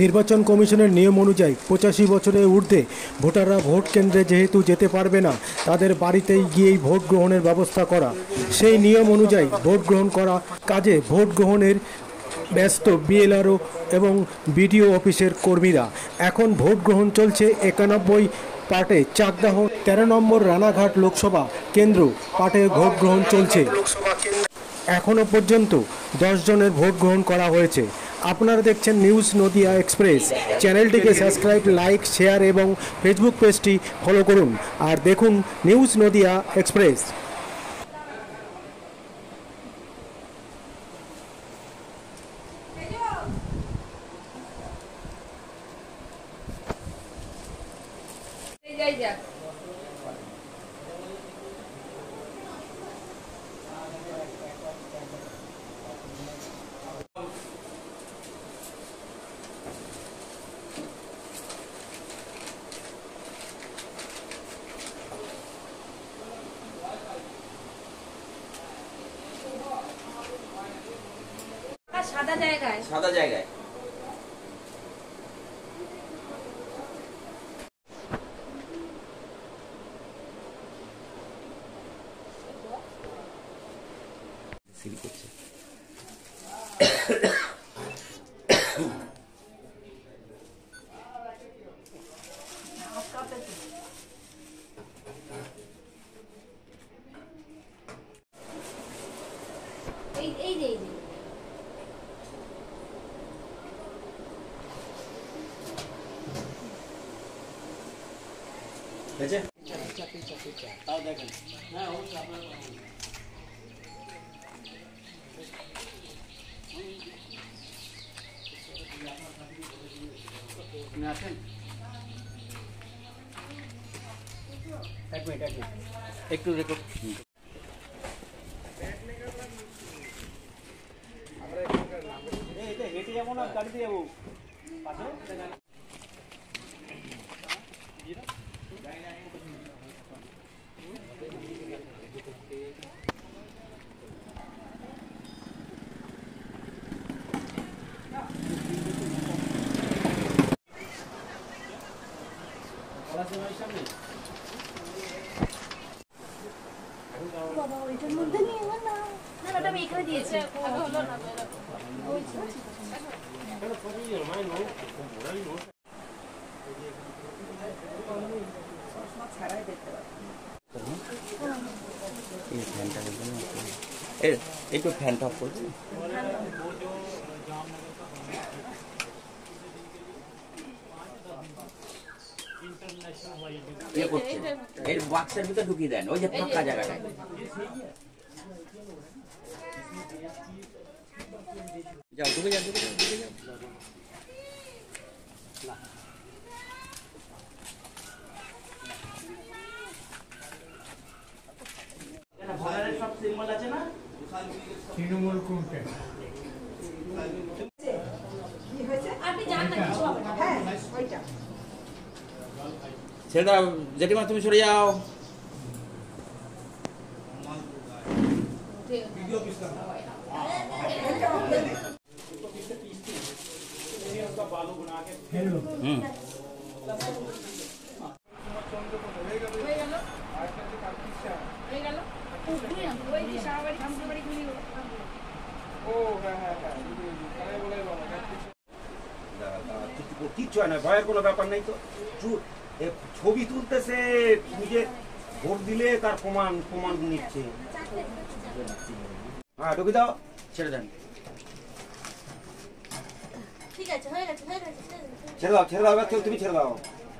নির্বাচন কমিশনের নিয়ম অনুযায়ী 85 বছরের ঊর্ধ্বে ভোটাররা ভোট কেন্দ্রে যেহেতু যেতে পারবে না, তাদের বাড়িতেই গিয়েই ভোট গ্রহণের ব্যবস্থা করা। সেই নিয়ম অনুযায়ী ভোট গ্রহণ করা কাজে ভোট গ্রহণের ব্যস্ত বিএলআরও এবং বিডিও অফিসের কর্মীরা। এখন ভোট গ্রহণ চলছে 91 পার্টে চাকদাহ 13 নম্বর রানাঘাট লোকসভা কেন্দ্র পার্টে ভোট গ্রহণ চলছে। এখনও পর্যন্ত 10 জনের ভোট গ্রহণ করা হয়েছে। আপনারা দেখছেন নিউজ নদিয়া এক্সপ্রেস। চ্যানেলটিকে সাবস্ক্রাইব, লাইক, শেয়ার এবং ফেসবুক পেজটি ফলো করুন আর দেখুন নিউজ নদিয়া এক্সপ্রেস। সাদা জায়গায় সিঁড়ি করছে। একটু রেকর্ড হেঁটে যাবো না, গাড়িতে যাবো। বাবা ওইটার মধ্যে নিয়ে না না ওটা আমি এখানে দিয়েছি হলো না ওই ছিল ছাড়াই দেখতে এই ফ্যানটা একটু ফ্যানটা অফ করছি। এর বাক্সের ভিতরে ঢুকিয়ে দেন, ওই যে ফাঁকা জায়গাটা। যাও ঢুকে যাও, ঢুকে যাও, ঢুকে যাও। সব সিম্বল আছে না, তৃণমূল কোনটা আপনি জানেন না, হ্যাঁ ওইটা ছেড়ে দাও। জেঠিমা তুমি সরে যাও। কিচ্ছু হয় না, ভয়ের কোনো ব্যাপার নেই তো। ছবি তুলতেছে, নিজে ভোট দিলে তার প্রমাণ নিচ্ছে। হ্যাঁ ঢুকে দাও, ছেড়ে দেন। ঠিক আছে, হয়ে গেছে হয়ে গেছে, ছেড়ে দাও, ছেড়ে দাও, তুমি ছেড়ে দাও।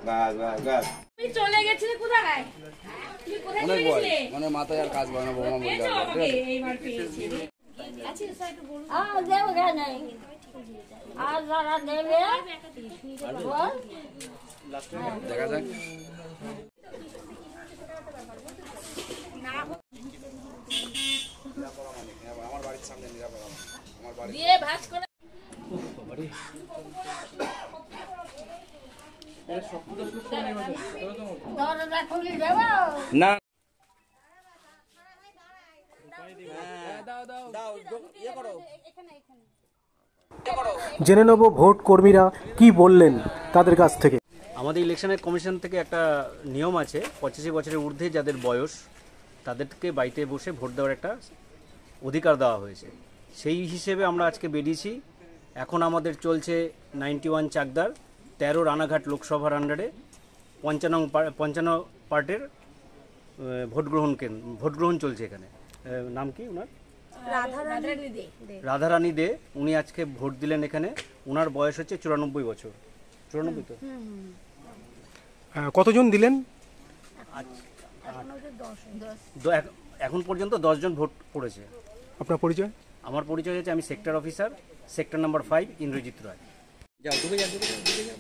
বাস বাস বাস। তুমি চলে গেছিলে কোথায়? তুমি কোথায় চলে গেছিলে? মানে মাথায় আর কাজ করে না, বোমা মরে যাবে। আমাকে এইবার পেয়েছি। আচ্ছা স্যার একটু বলুন। দেব না আর যারা নেবে দেখা যাক। আমার বাড়ির সামনে নিরাপদ, আমার বাড়ি দিয়ে ভাঁজ করে না দাও দাও ইয়ে করো। জেনে নেব ভোট কর্মীরা কি বললেন তাদের কাছ থেকে। আমাদের ইলেকশনের কমিশন থেকে একটা নিয়ম আছে, 85 বছরের ঊর্ধ্বে যাদের বয়স তাদেরকে বাড়িতে বসে ভোট দেওয়ার একটা অধিকার দেওয়া হয়েছে। সেই হিসেবে আমরা আজকে বেরিয়েছি। এখন আমাদের চলছে 91 চাকদার 13 রানাঘাট লোকসভার আন্ডারে 55 পার্টের ভোট গ্রহণ চলছে এখানে। নাম কি ওনার? রাধারানী দে। উনি আজকে ভোট দিলেন এখানে। ওনার বয়স হচ্ছে 94 বছর। 94 তো? কতজন দিলেন? এখন পর্যন্ত 10 জন ভোট পড়েছে। আপনার পরিচয়? আমার পরিচয় হচ্ছে আমি sector officer, sector number 5, Indrajit Roy. যাও, ঢুকে যাও, ঢুকে যাও, ঢুকে যাও।